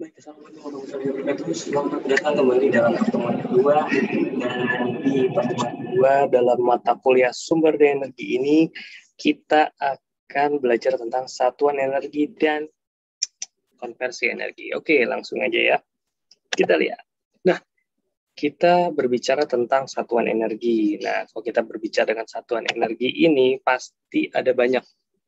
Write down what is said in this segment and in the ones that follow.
Baik, assalamualaikum warahmatullahi wabarakatuh. Selamat datang kembali dalam pertemuan kedua. Dan di pertemuan kedua dalam mata kuliah sumber daya energi ini, kita akan belajar tentang satuan energi dan konversi energi. Oke, langsung aja ya. Kita lihat. Nah, kita berbicara tentang satuan energi. Nah, kalau kita berbicara dengan satuan energi ini, pasti ada banyak.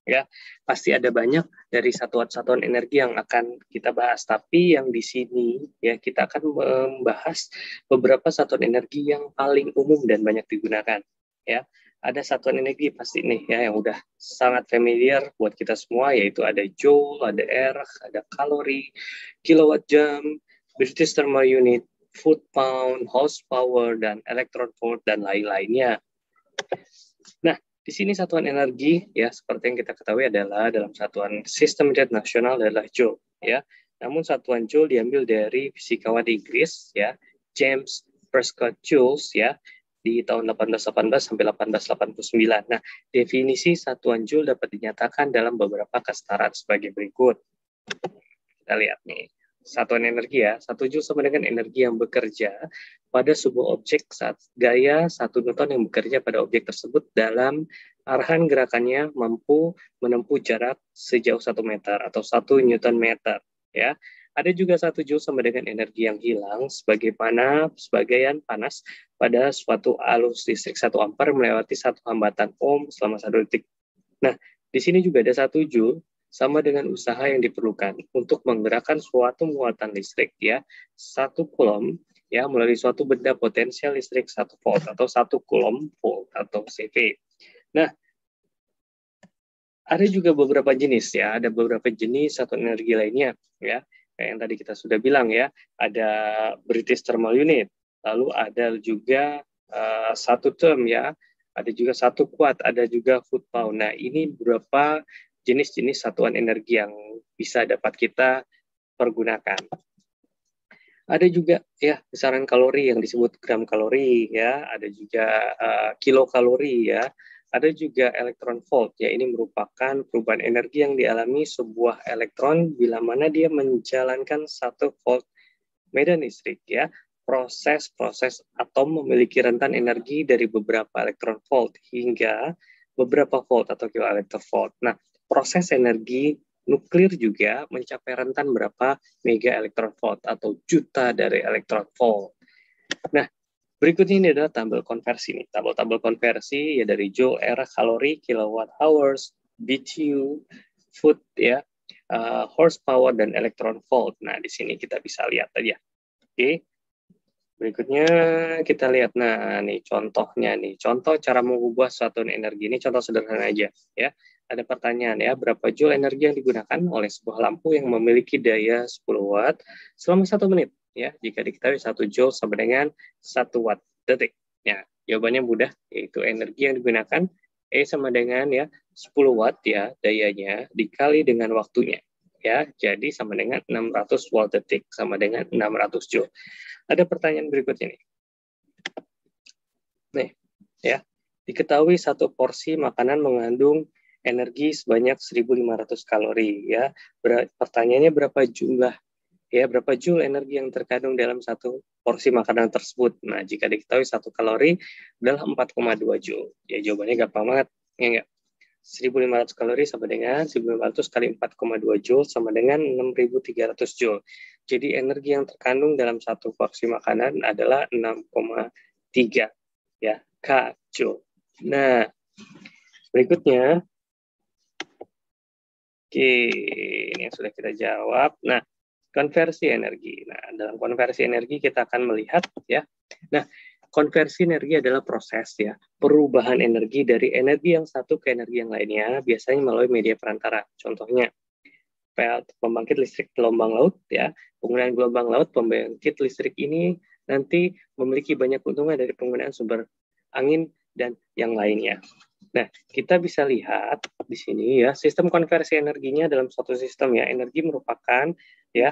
Ya, pasti ada banyak dari satuan-satuan energi yang akan kita bahas. Tapi yang di sini ya kita akan membahas beberapa satuan energi yang paling umum dan banyak digunakan. Ya, ada satuan energi pasti nih ya yang udah sangat familiar buat kita semua, yaitu ada joule, ada R, ada kalori, kilowatt jam, British Thermal Unit, foot pound, horsepower, dan electron volt dan lain-lainnya. Nah, di sini satuan energi ya seperti yang kita ketahui adalah dalam satuan sistem unit nasional adalah joule ya. Namun satuan joule diambil dari fisikawan Inggris ya, James Prescott Joule ya di tahun 1818 sampai 1889. Nah, definisi satuan joule dapat dinyatakan dalam beberapa kesetaraan sebagai berikut. Kita lihat nih. Satuan energi ya, 1 joule sama dengan energi yang bekerja pada sebuah objek saat gaya 1 Newton yang bekerja pada objek tersebut dalam arahan gerakannya mampu menempuh jarak sejauh 1 meter atau 1 Newton meter ya. Ada juga 1 joule sama dengan energi yang hilang sebagai sebagaian panas pada suatu arus listrik 1 ampere melewati 1 hambatan ohm selama 1 detik. Nah, di sini juga ada 1 joule sama dengan usaha yang diperlukan untuk menggerakkan suatu muatan listrik ya 1 coulomb ya melalui suatu benda potensial listrik 1 volt atau 1 coulomb volt atau CV. Nah, ada juga beberapa jenis ya, ada beberapa jenis satuan energi lainnya ya. Kayak yang tadi kita sudah bilang ya, ada British Thermal Unit, lalu ada juga 1 term ya, ada juga 1 watt, ada juga foot pound. Nah, ini beberapa jenis-jenis satuan energi yang bisa dapat kita pergunakan. Ada juga ya besaran kalori yang disebut gram kalori ya, ada juga kilokalori ya, ada juga elektron volt ya, ini merupakan perubahan energi yang dialami sebuah elektron bila mana dia menjalankan 1 volt medan listrik ya. Proses-proses atom memiliki rentan energi dari beberapa elektron volt hingga beberapa volt atau kiloelectron volt. Nah, proses energi nuklir juga mencapai rentan berapa mega elektron volt atau juta dari elektron volt. Nah, berikutnya ini adalah tabel konversi nih. Tabel konversi ya dari joule, R, kalori, kilowatt hours, BTU, foot ya, horsepower dan elektron volt. Nah, di sini kita bisa lihat aja. Oke. Berikutnya kita lihat, nah nih contohnya nih, contoh cara mengubah satuan energi ini contoh sederhana aja ya. Ada pertanyaan ya, berapa joule energi yang digunakan oleh sebuah lampu yang memiliki daya 10 watt selama 1 menit ya, jika diketahui 1 joule sama dengan 1 watt detik. Ya, jawabannya mudah, yaitu energi yang digunakan E sama dengan ya 10 watt ya dayanya dikali dengan waktunya ya, jadi sama dengan 600 watt detik sama dengan 600 joule. Ada pertanyaan berikutnya nih. Nih, ya. Diketahui 1 porsi makanan mengandung energi sebanyak 1.500 kalori ya. Pertanyaannya berapa jumlah ya, berapa joule energi yang terkandung dalam 1 porsi makanan tersebut. Nah, jika diketahui 1 kalori adalah 4,2 joule. Ya, jawabannya gampang banget. Ya enggak? 1.500 kalori sama dengan 1.500 kali 4,2 joule sama dengan 6.300 joule. Jadi energi yang terkandung dalam 1 porsi makanan adalah 6,3 ya K joule. Nah, berikutnya oke, ini yang sudah kita jawab. Nah, konversi energi. Nah, dalam konversi energi kita akan melihat ya. Nah, konversi energi adalah proses ya, perubahan energi dari energi yang satu ke energi yang lainnya, biasanya melalui media perantara. Contohnya, pembangkit listrik gelombang laut ya. Penggunaan gelombang laut pembangkit listrik ini nanti memiliki banyak keuntungan dari penggunaan sumber angin dan yang lainnya. Nah, kita bisa lihat di sini ya, sistem konversi energinya dalam suatu sistem ya, energi merupakan ya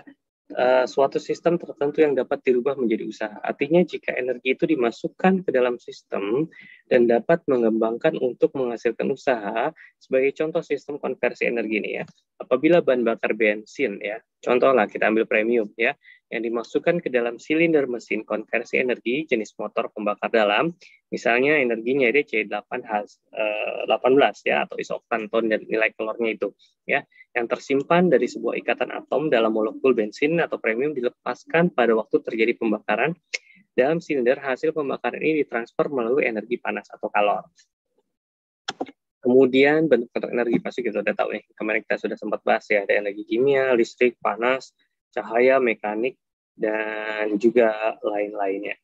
suatu sistem tertentu yang dapat dirubah menjadi usaha. Artinya jika energi itu dimasukkan ke dalam sistem dan dapat mengembangkan untuk menghasilkan usaha, sebagai contoh sistem konversi energi ini ya, apabila bahan bakar bensin ya Contoh lah, kita ambil premium ya, yang dimasukkan ke dalam silinder mesin konversi energi jenis motor pembakar dalam, misalnya energinya itu C8H18 ya, atau isoktan ton dan nilai kalornya itu ya, yang tersimpan dari sebuah ikatan atom dalam molekul bensin atau premium dilepaskan pada waktu terjadi pembakaran. Dalam silinder, hasil pembakaran ini ditransfer melalui energi panas atau kalor. Kemudian bentuk energi pasti kita udah tahu nih, kemarin kita sudah sempat bahas ya, ada energi kimia, listrik, panas, cahaya, mekanik, dan juga lain-lainnya.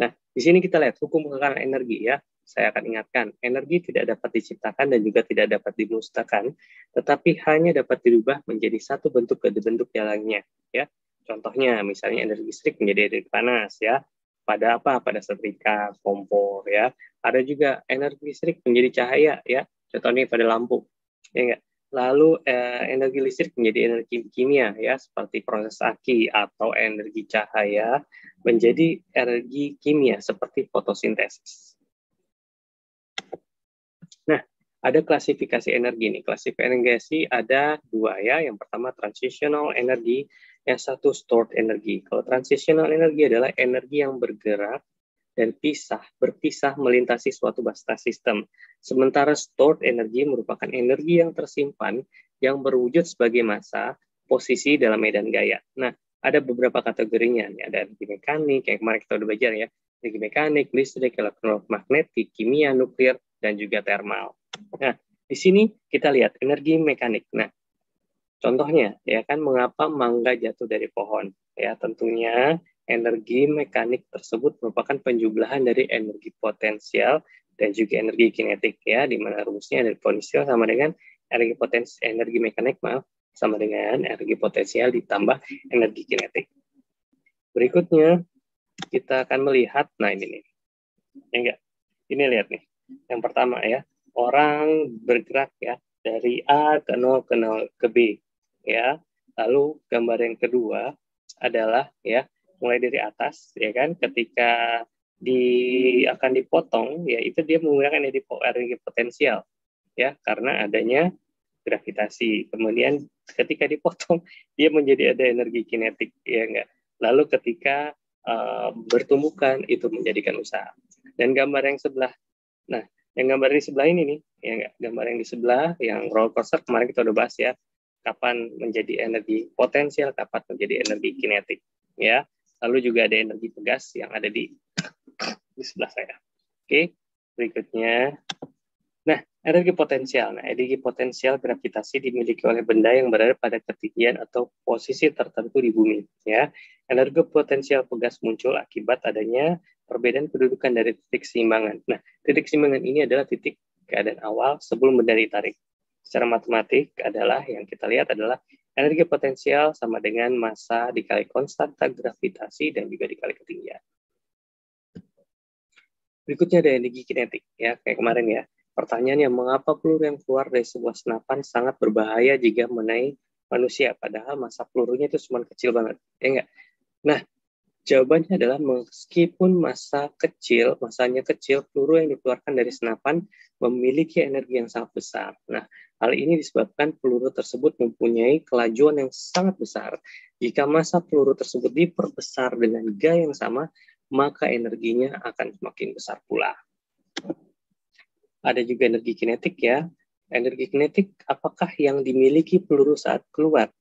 Nah, di sini kita lihat hukum kekayaan energi ya. Saya akan ingatkan, energi tidak dapat diciptakan dan juga tidak dapat dimusnahkan, tetapi hanya dapat dirubah menjadi satu bentuk ke bentuk yang lainnya. Ya, contohnya misalnya energi listrik menjadi energi panas ya. Pada apa? Pada setrika, kompor ya. Ada juga energi listrik menjadi cahaya ya. Contohnya pada lampu, ya enggak? Lalu energi listrik menjadi energi kimia ya, seperti proses aki, atau energi cahaya menjadi energi kimia seperti fotosintesis. Nah, ada klasifikasi energi nih. Klasifikasi ada dua ya. Yang pertama transitional energy, yang satu stored energy. Kalau transitional energy adalah energi yang bergerak dan berpisah melintasi suatu batas sistem. Sementara stored energy merupakan energi yang tersimpan yang berwujud sebagai massa posisi dalam medan gaya. Nah, ada beberapa kategorinya. Ada energi mekanik, yang kemarin kita udah belajar ya. Energi mekanik, listrik, elektromagnetik, kimia, nuklir, dan juga termal. Nah, di sini kita lihat energi mekanik. Nah, contohnya, ya kan, mengapa mangga jatuh dari pohon? Ya, tentunya energi mekanik tersebut merupakan penjumlahan dari energi potensial dan juga energi kinetik ya, di mana rumusnya energi potensial sama dengan energi mekanik sama dengan energi potensial ditambah energi kinetik. Berikutnya kita akan melihat, nah ini nih, ya enggak, ini lihat nih, yang pertama ya, orang bergerak ya dari A ke 0 ke B ya, lalu gambar yang kedua adalah ya, mulai dari atas ya kan, ketika akan dipotong ya, itu dia menggunakan energi potensial ya, karena adanya gravitasi. Kemudian ketika dipotong dia menjadi ada energi kinetik ya enggak, lalu ketika bertumbukan itu menjadikan usaha. Dan gambar yang sebelah, nah yang gambar di sebelah ini nih ya enggak, gambar yang di sebelah yang roller coaster kemarin kita udah bahas ya, kapan menjadi energi potensial, kapan menjadi energi kinetik ya. Lalu juga ada energi tegas yang ada di sebelah saya. Oke, berikutnya. Nah, energi potensial. Nah, energi potensial gravitasi dimiliki oleh benda yang berada pada ketinggian atau posisi tertentu di bumi. Ya, energi potensial pegas muncul akibat adanya perbedaan kedudukan dari titik seimbangan. Nah, titik seimbangan ini adalah titik keadaan awal sebelum benda ditarik. Secara matematik adalah yang kita lihat adalah energi potensial sama dengan massa dikali konstanta gravitasi dan juga dikali ketinggian. Berikutnya ada energi kinetik ya, kayak kemarin ya. Pertanyaannya, mengapa peluru yang keluar dari sebuah senapan sangat berbahaya jika mengenai manusia, padahal massa pelurunya itu cuma kecil banget, ya enggak? Nah, jawabannya adalah meskipun massanya kecil, peluru yang dikeluarkan dari senapan memiliki energi yang sangat besar. Nah, hal ini disebabkan peluru tersebut mempunyai kelajuan yang sangat besar. Jika massa peluru tersebut diperbesar dengan gaya yang sama, maka energinya akan semakin besar pula. Ada juga energi kinetik ya. Energi kinetik apakah yang dimiliki peluru saat keluar?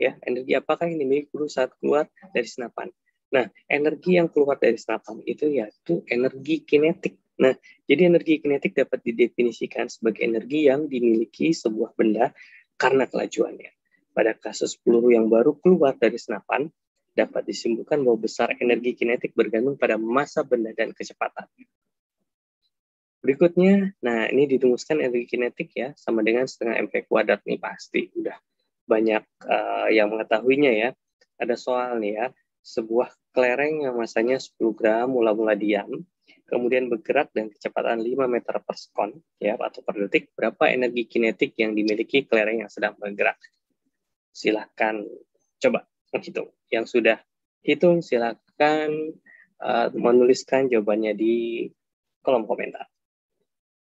Ya, energi apakah yang dimiliki peluru saat keluar dari senapan? Nah, energi yang keluar dari senapan itu yaitu energi kinetik. Nah, jadi energi kinetik dapat didefinisikan sebagai energi yang dimiliki sebuah benda karena kelajuannya. Pada kasus peluru yang baru keluar dari senapan, dapat disimpulkan bahwa besar energi kinetik bergantung pada massa benda dan kecepatan. Berikutnya, nah ini dirumuskan energi kinetik ya, sama dengan setengah mv kuadrat nih, pasti udah banyak yang mengetahuinya ya. Ada soal nih ya, sebuah kelereng yang masanya 10 gram mula-mula diam, kemudian bergerak dengan kecepatan 5 meter per sekon ya, atau per detik. Berapa energi kinetik yang dimiliki kelereng yang sedang bergerak? Silahkan coba menghitung. Yang sudah hitung silahkan menuliskan jawabannya di kolom komentar.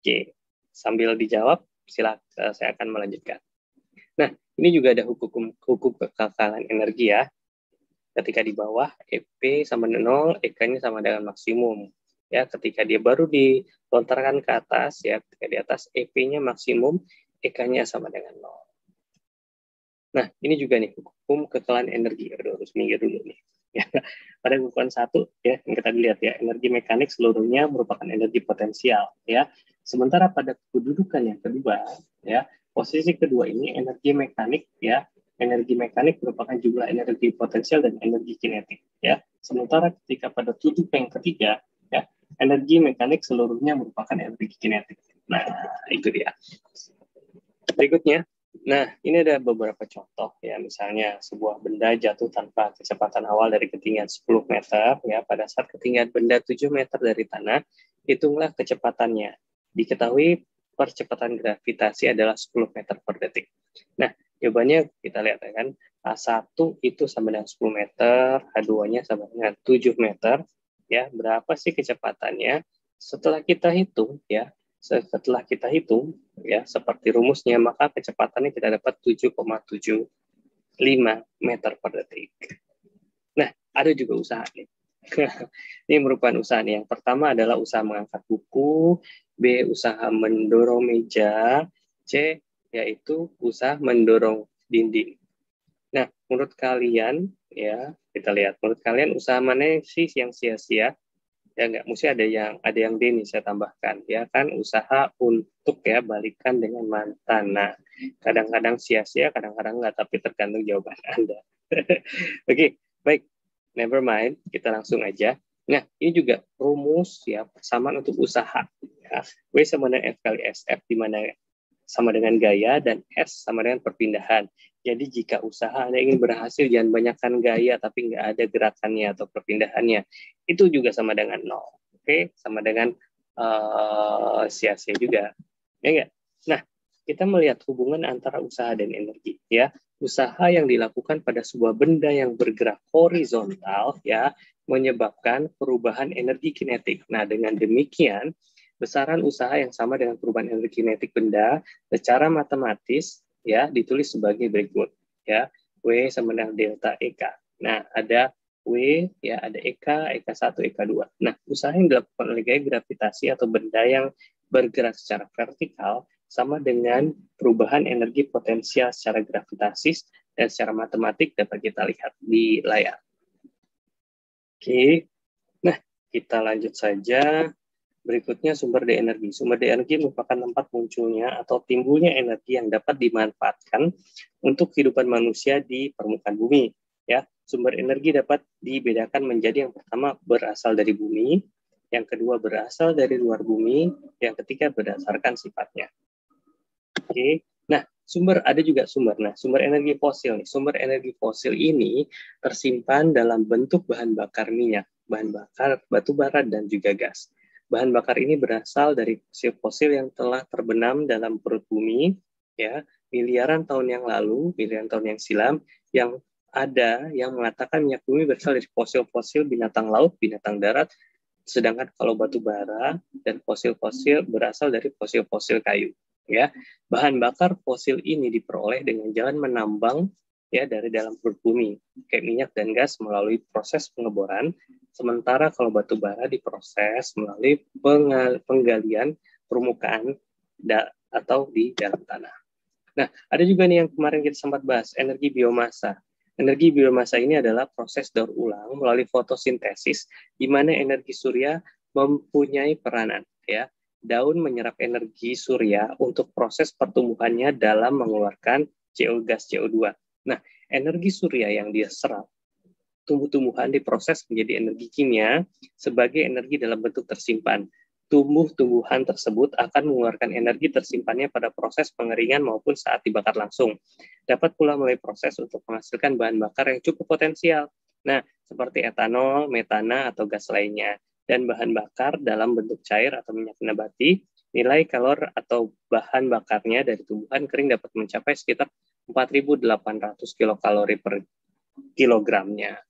Oke, sambil dijawab, silakan saya akan melanjutkan. Nah, Ini juga ada hukum kekekalan energi ya. Ketika di bawah, EP sama dengan 0, EK-nya sama dengan maksimum. Ya, ketika dia baru dilontarkan ke atas, ya, ketika di atas EP-nya maksimum, EK-nya sama dengan 0. Nah, ini juga nih hukum kekekalan energi. Aduh, harus minggir dulu nih. Ya, pada hukuman 1 ya, yang kita lihat ya, energi mekanik seluruhnya merupakan energi potensial ya. Sementara pada kedudukan yang kedua ya, posisi kedua ini energi mekanik ya. Energi mekanik merupakan jumlah energi potensial dan energi kinetik ya. Sementara ketika pada kedudukan yang ketiga ya, energi mekanik seluruhnya merupakan energi kinetik. Nah, itu dia. Berikutnya, nah ini ada beberapa contoh ya, misalnya sebuah benda jatuh tanpa kecepatan awal dari ketinggian 10 meter ya, pada saat ketinggian benda 7 meter dari tanah, hitunglah kecepatannya. Diketahui percepatan gravitasi adalah 10 meter per detik. Nah, jawabannya kita lihat ya kan, H1 itu sama dengan 10 meter, H2-nya sama dengan 7 meter, ya berapa sih kecepatannya? Setelah kita hitung ya, ya seperti rumusnya, maka kecepatannya kita dapat 7,75 meter per detik. Nah, ada juga usaha nih. Ini merupakan usaha nih. Yang pertama adalah usaha mengangkat buku, B usaha mendorong meja, C yaitu usaha mendorong dinding. Nah, menurut kalian ya, kita lihat menurut kalian usaha mana sih yang sia-sia? Ya nggak, mesti ada yang D nih saya tambahkan ya kan, usaha untuk ya balikan dengan mantan. Nah, kadang-kadang sia-sia, kadang-kadang nggak, tapi tergantung jawaban Anda. Oke, baik, never mind, kita langsung aja. Nah, ini juga rumus ya persamaan untuk usaha ya. W sama dengan F kali SF, di mana sama dengan gaya dan S sama dengan perpindahan. Jadi jika usaha Anda ingin berhasil, jangan banyakkan gaya tapi nggak ada gerakannya atau perpindahannya. Itu juga sama dengan 0. Oke, sama dengan sia-sia juga. Ya enggak? Nah, kita melihat hubungan antara usaha dan energi. Ya, usaha yang dilakukan pada sebuah benda yang bergerak horizontal ya menyebabkan perubahan energi kinetik. Nah, dengan demikian besaran usaha yang sama dengan perubahan energi kinetik benda secara matematis ya ditulis sebagai berikut ya, W sama dengan delta EK. Nah, ada W ya, ada EK, EK1, EK2. Nah, usaha yang dilakukan oleh gaya gravitasi atau benda yang bergerak secara vertikal sama dengan perubahan energi potensial secara gravitasis dan secara matematik dapat kita lihat di layar. Oke, nah kita lanjut saja. Berikutnya sumber daya energi. Sumber daya energi merupakan tempat munculnya atau timbulnya energi yang dapat dimanfaatkan untuk kehidupan manusia di permukaan bumi. Ya, sumber energi dapat dibedakan menjadi yang pertama berasal dari bumi, yang kedua berasal dari luar bumi, yang ketiga berdasarkan sifatnya. Oke. Nah, ada juga sumber. Nah, sumber energi fosil nih. Sumber energi fosil ini tersimpan dalam bentuk bahan bakar minyak, bahan bakar batu bara dan juga gas. Bahan bakar ini berasal dari fosil-fosil yang telah terbenam dalam perut bumi ya miliaran tahun yang lalu, miliaran tahun yang silam, yang ada yang mengatakan minyak bumi berasal dari fosil-fosil binatang laut, binatang darat, sedangkan kalau batu bara dan fosil-fosil berasal dari fosil-fosil kayu. Ya, bahan bakar fosil ini diperoleh dengan jalan menambang ya dari dalam perut bumi, kayak minyak dan gas melalui proses pengeboran. Sementara kalau batu bara diproses melalui penggalian permukaan atau di dalam tanah. Nah, ada juga nih yang kemarin kita sempat bahas, energi biomasa. Energi biomasa ini adalah proses daur ulang melalui fotosintesis, di mana energi surya mempunyai peranan. Ya, daun menyerap energi surya untuk proses pertumbuhannya dalam mengeluarkan gas CO2. Nah, energi surya yang dia serap tumbuh-tumbuhan diproses menjadi energi kimia sebagai energi dalam bentuk tersimpan. Tumbuh-tumbuhan tersebut akan mengeluarkan energi tersimpannya pada proses pengeringan maupun saat dibakar langsung. Dapat pula melalui proses untuk menghasilkan bahan bakar yang cukup potensial. Nah, seperti etanol, metana, atau gas lainnya. Dan bahan bakar dalam bentuk cair atau minyak nabati, nilai kalor atau bahan bakarnya dari tumbuhan kering dapat mencapai sekitar 4.800 kilokalori per kilogramnya.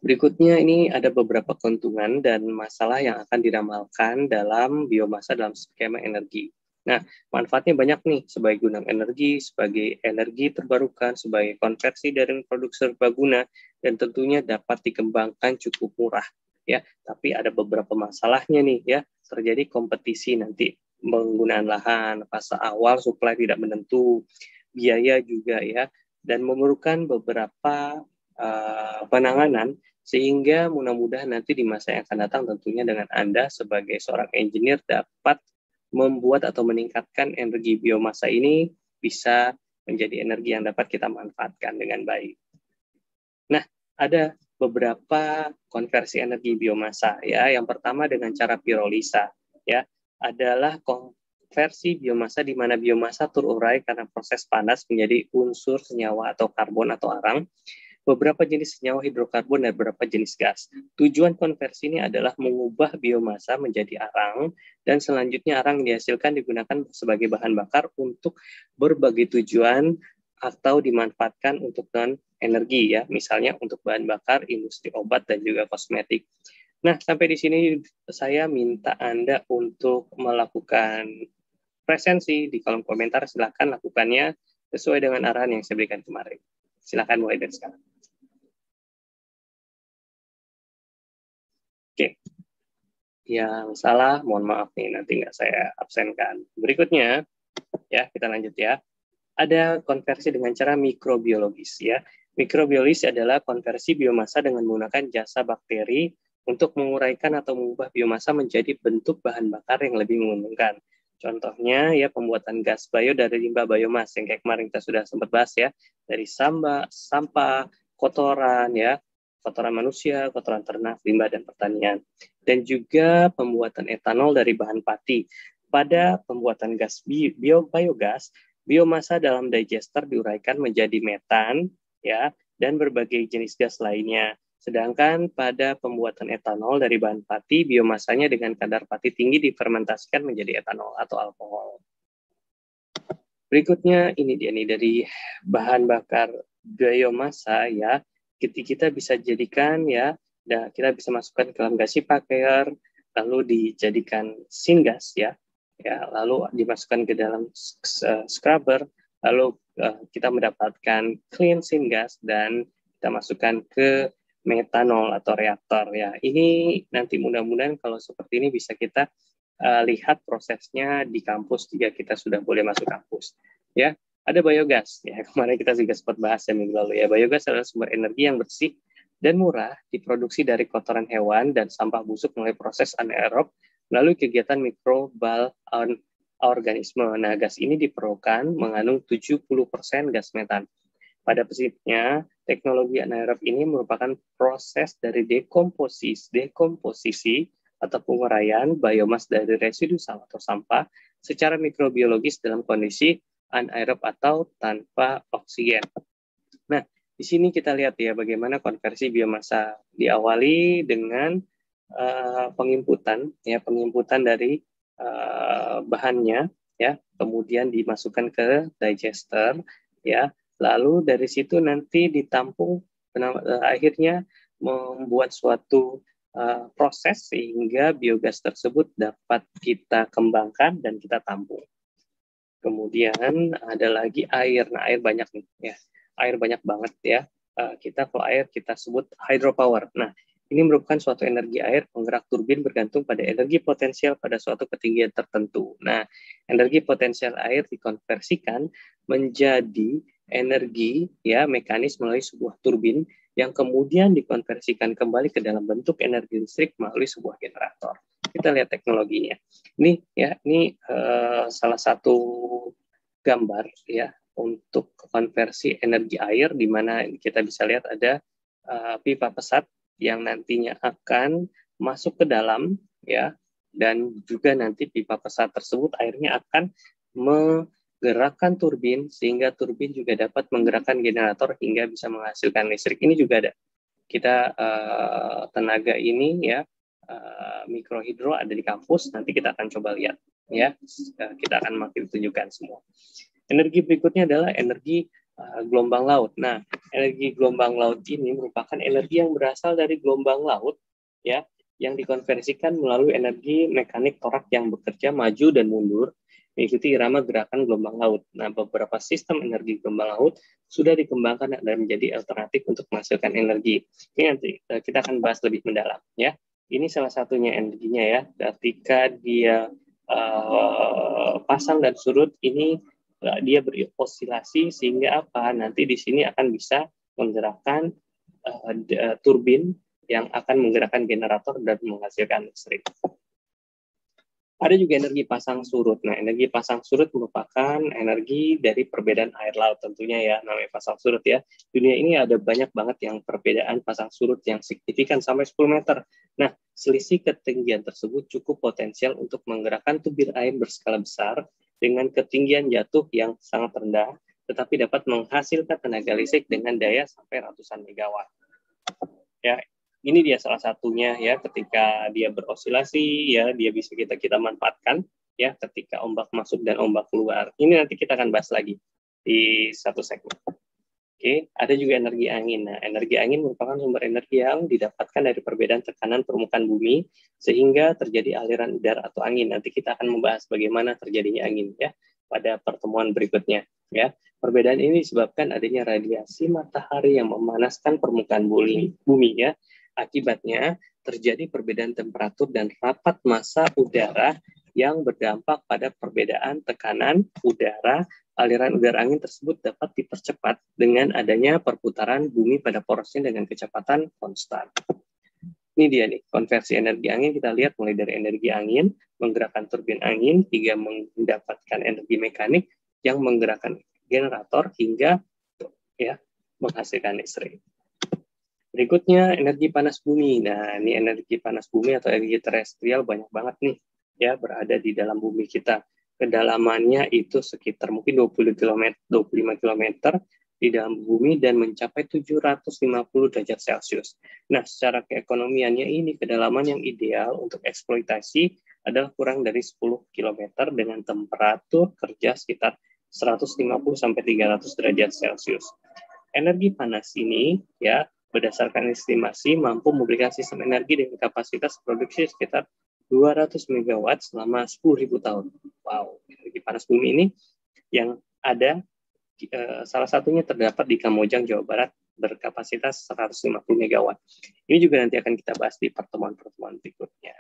Berikutnya ini ada beberapa keuntungan dan masalah yang akan diramalkan dalam biomasa dalam skema energi. Nah, manfaatnya banyak nih, sebagai gudang energi, sebagai energi terbarukan, sebagai konversi dari produk serbaguna, dan tentunya dapat dikembangkan cukup murah. Ya, tapi ada beberapa masalahnya nih ya, terjadi kompetisi nanti penggunaan lahan, fase awal supply tidak menentu, biaya juga ya, dan memerlukan beberapa penanganan sehingga mudah-mudahan nanti di masa yang akan datang tentunya dengan Anda sebagai seorang engineer dapat membuat atau meningkatkan energi biomasa ini bisa menjadi energi yang dapat kita manfaatkan dengan baik. Nah, ada beberapa konversi energi biomasa ya. Yang pertama dengan cara pirolisa ya, adalah konversi biomasa di mana biomasa terurai karena proses panas menjadi unsur senyawa atau karbon atau arang, beberapa jenis senyawa hidrokarbon dan beberapa jenis gas. Tujuan konversi ini adalah mengubah biomasa menjadi arang dan selanjutnya arang dihasilkan digunakan sebagai bahan bakar untuk berbagai tujuan atau dimanfaatkan untuk non-energi ya, misalnya untuk bahan bakar industri obat dan juga kosmetik. Nah, sampai di sini saya minta Anda untuk melakukan presensi di kolom komentar. Silakan lakukannya sesuai dengan arahan yang saya berikan kemarin. Silakan mulai dari sekarang. Oke, yang salah mohon maaf nih, nanti nggak saya absenkan. Berikutnya, ya kita lanjut ya. Ada konversi dengan cara mikrobiologis ya. Mikrobiologis adalah konversi biomasa dengan menggunakan jasa bakteri untuk menguraikan atau mengubah biomasa menjadi bentuk bahan bakar yang lebih menguntungkan. Contohnya ya pembuatan gas bio dari limbah biomas yang kayak kemarin kita sudah sempat bahas ya, dari sampah, kotoran ya, kotoran manusia, kotoran ternak, limbah dan pertanian. Dan juga pembuatan etanol dari bahan pati. Pada pembuatan gas biogas, biomasa dalam digester diuraikan menjadi metan ya dan berbagai jenis gas lainnya. Sedangkan pada pembuatan etanol dari bahan pati, biomasanya dengan kadar pati tinggi difermentasikan menjadi etanol atau alkohol. Berikutnya ini dia nih dari bahan bakar biomasa ya. Kita bisa jadikan ya, dan kita bisa masukkan ke dalam gasifier, lalu dijadikan syngas ya, lalu dimasukkan ke dalam scrubber, lalu kita mendapatkan clean syngas dan kita masukkan ke metanol atau reaktor ya. Ini nanti mudah-mudahan kalau seperti ini bisa kita lihat prosesnya di kampus jika kita sudah boleh masuk kampus ya. Ada biogas ya, kemarin kita juga sempat bahas ya minggu lalu ya. Biogas adalah sumber energi yang bersih dan murah, diproduksi dari kotoran hewan dan sampah busuk melalui proses anaerob melalui kegiatan mikrobal organisme. Nah, gas ini diperlukan mengandung 70% gas metan. Pada prinsipnya, teknologi anaerob ini merupakan proses dari dekomposisi atau penguraian biomas dari residu atau sampah secara mikrobiologis dalam kondisi anaerob atau tanpa oksigen. Nah, di sini kita lihat ya bagaimana konversi biomasa diawali dengan pengimputan dari bahannya ya, kemudian dimasukkan ke digester ya, lalu dari situ nanti ditampung, akhirnya membuat suatu proses sehingga biogas tersebut dapat kita kembangkan dan kita tampung. Kemudian ada lagi air. Nah, air banyak nih ya. Air banyak banget ya. Kalau air kita sebut hydropower. Nah, ini merupakan suatu energi air penggerak turbin bergantung pada energi potensial pada suatu ketinggian tertentu. Nah, energi potensial air dikonversikan menjadi energi ya mekanis melalui sebuah turbin yang kemudian dikonversikan kembali ke dalam bentuk energi listrik melalui sebuah generator. Kita lihat teknologinya. Ini salah satu gambar ya untuk konversi energi air, di mana kita bisa lihat ada pipa pesat yang nantinya akan masuk ke dalam ya, dan juga nanti pipa pesat tersebut airnya akan menggerakkan turbin sehingga turbin juga dapat menggerakkan generator hingga bisa menghasilkan listrik. Ini juga ada kita tenaga ini ya, mikrohidro ada di kampus, nanti kita akan coba lihat ya, kita akan makin tunjukkan semua. Energi berikutnya adalah energi gelombang laut. Nah, energi gelombang laut ini merupakan energi yang berasal dari gelombang laut ya, yang dikonversikan melalui energi mekanik torak yang bekerja maju dan mundur mengikuti irama gerakan gelombang laut. Nah, beberapa sistem energi gelombang laut sudah dikembangkan dan menjadi alternatif untuk menghasilkan energi. Ini nanti kita akan bahas lebih mendalam, ya. Ini salah satunya energinya, ya. Ketika dia pasang dan surut, ini dia berosilasi sehingga apa? Nanti di sini akan bisa menggerakkan turbin yang akan menggerakkan generator dan menghasilkan listrik. Ada juga energi pasang surut. Nah, energi pasang surut merupakan energi dari perbedaan air laut tentunya, ya, namanya pasang surut, ya. Dunia ini ada banyak banget yang perbedaan pasang surut yang signifikan sampai 10 meter. Nah, selisih ketinggian tersebut cukup potensial untuk menggerakkan turbin air berskala besar dengan ketinggian jatuh yang sangat rendah, tetapi dapat menghasilkan tenaga listrik dengan daya sampai ratusan megawatt. Ya, ini dia salah satunya, ya, ketika dia berosilasi, ya, dia bisa kita manfaatkan, ya, ketika ombak masuk dan ombak keluar. Ini nanti kita akan bahas lagi di satu segmen. Oke, ada juga energi angin. Nah, energi angin merupakan sumber energi yang didapatkan dari perbedaan tekanan permukaan bumi sehingga terjadi aliran udara atau angin. Nanti kita akan membahas bagaimana terjadinya angin, ya, pada pertemuan berikutnya, ya. Perbedaan ini disebabkan adanya radiasi matahari yang memanaskan permukaan bumi, ya. Akibatnya terjadi perbedaan temperatur dan rapat massa udara yang berdampak pada perbedaan tekanan udara. Aliran udara angin tersebut dapat dipercepat dengan adanya perputaran bumi pada porosnya dengan kecepatan konstan. Ini dia nih, konversi energi angin kita lihat mulai dari energi angin, menggerakkan turbin angin, hingga mendapatkan energi mekanik yang menggerakkan generator hingga, ya, menghasilkan listrik. Berikutnya energi panas bumi. Nah, ini energi panas bumi atau energi terestrial banyak banget nih, ya, berada di dalam bumi kita. Kedalamannya itu sekitar mungkin 25 km di dalam bumi dan mencapai 750 derajat Celcius. Nah, secara keekonomiannya ini kedalaman yang ideal untuk eksploitasi adalah kurang dari 10 km dengan temperatur kerja sekitar 150 sampai 300 derajat Celcius. Energi panas ini, ya, berdasarkan estimasi mampu memberikan sistem energi dengan kapasitas produksi sekitar 200 megawatt selama 10.000 tahun. Wow, energi panas bumi ini yang ada, salah satunya terdapat di Kamojang, Jawa Barat, berkapasitas 150 megawatt. Ini juga nanti akan kita bahas di pertemuan-pertemuan berikutnya.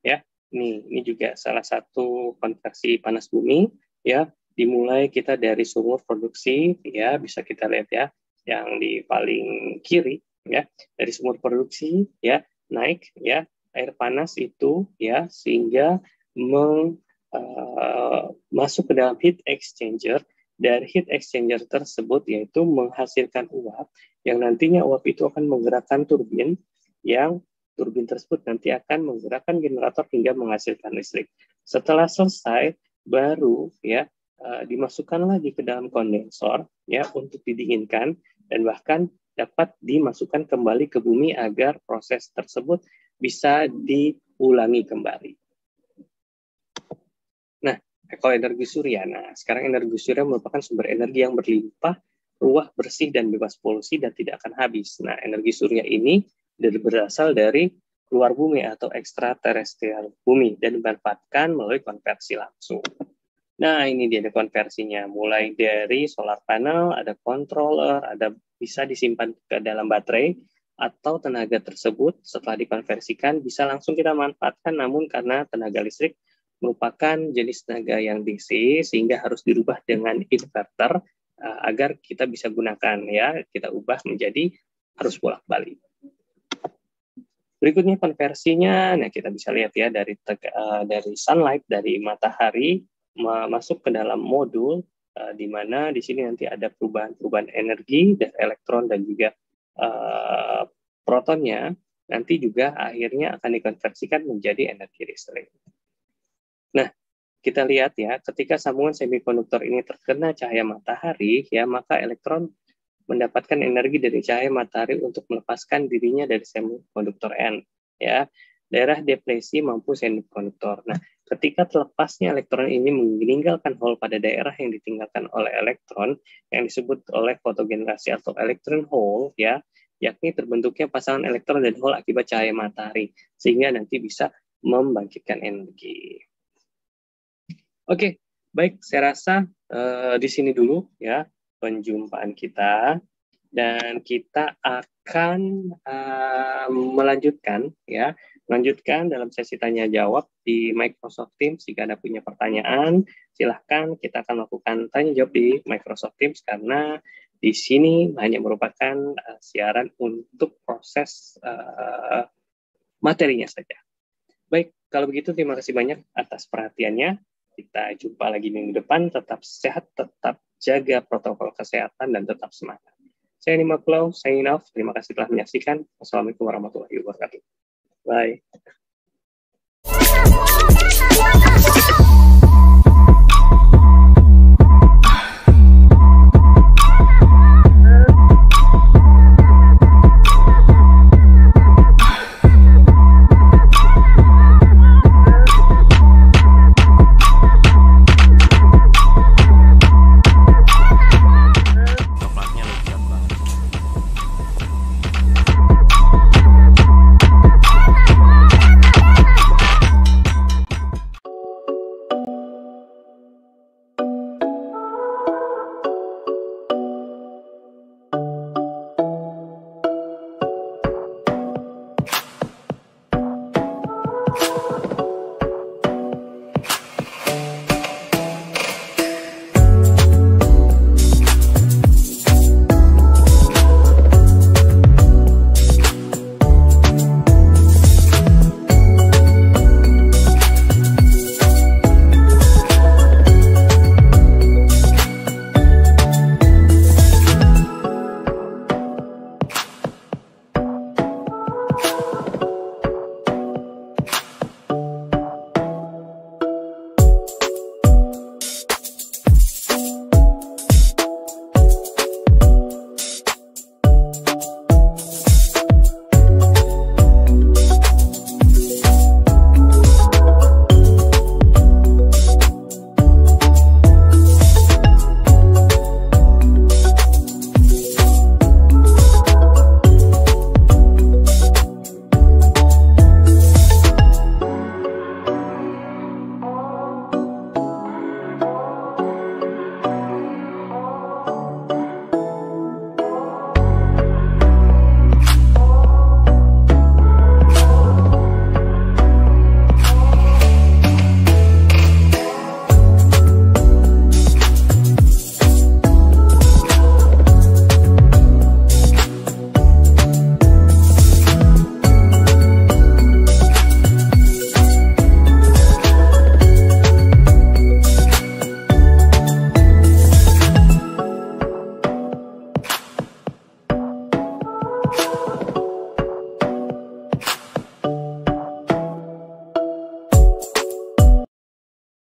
Ya, ini juga salah satu konversi panas bumi, ya. Dimulai kita dari sumur produksi, ya, bisa kita lihat, ya, yang di paling kiri, ya, dari sumur produksi, ya, naik, ya, air panas itu, ya, sehingga masuk ke dalam heat exchanger. Dari heat exchanger tersebut yaitu menghasilkan uap yang nantinya uap itu akan menggerakkan turbin, yang turbin tersebut nanti akan menggerakkan generator hingga menghasilkan listrik. Setelah selesai baru, ya, dimasukkan lagi ke dalam kondensor, ya, untuk didinginkan dan bahkan dapat dimasukkan kembali ke bumi agar proses tersebut bisa diulangi kembali. Nah, kalau energi surya, sekarang energi surya merupakan sumber energi yang berlimpah, ruah, bersih, dan bebas polusi dan tidak akan habis. Nah, energi surya ini berasal dari luar bumi atau ekstraterestrial bumi dan dimanfaatkan melalui konversi langsung. Nah, ini dia konversinya. Mulai dari solar panel, ada controller, ada bisa disimpan ke dalam baterai, atau tenaga tersebut setelah dikonversikan bisa langsung kita manfaatkan, namun karena tenaga listrik merupakan jenis tenaga yang DC, sehingga harus dirubah dengan inverter agar kita bisa gunakan, ya, kita ubah menjadi harus bolak-balik. Berikutnya konversinya, nah kita bisa lihat, ya, dari sunlight, dari matahari, masuk ke dalam modul, di mana di sini nanti ada perubahan energi dari elektron dan juga protonnya, nanti juga akhirnya akan dikonversikan menjadi energi listrik. Nah, kita lihat, ya, ketika sambungan semikonduktor ini terkena cahaya matahari, ya, maka elektron mendapatkan energi dari cahaya matahari untuk melepaskan dirinya dari semikonduktor N, ya. Daerah depresi mampu semikonduktor. Nah, ketika terlepasnya elektron ini meninggalkan hole pada daerah yang ditinggalkan oleh elektron, yang disebut oleh fotogenerasi atau elektron hole, ya, yakni terbentuknya pasangan elektron dan hole akibat cahaya matahari, sehingga nanti bisa membangkitkan energi. Oke, Baik, saya rasa di sini dulu ya penjumpaan kita, dan kita akan melanjutkan dalam sesi tanya jawab di Microsoft Teams. Jika Anda punya pertanyaan, silahkan kita akan lakukan tanya jawab di Microsoft Teams, karena di sini hanya merupakan siaran untuk proses materinya saja. Baik, kalau begitu terima kasih banyak atas perhatiannya. Kita jumpa lagi minggu depan. Tetap sehat, tetap jaga protokol kesehatan, dan tetap semangat. Saya Nima Pulau, signing off. Terima kasih telah menyaksikan. Wassalamualaikum warahmatullahi wabarakatuh. Bye.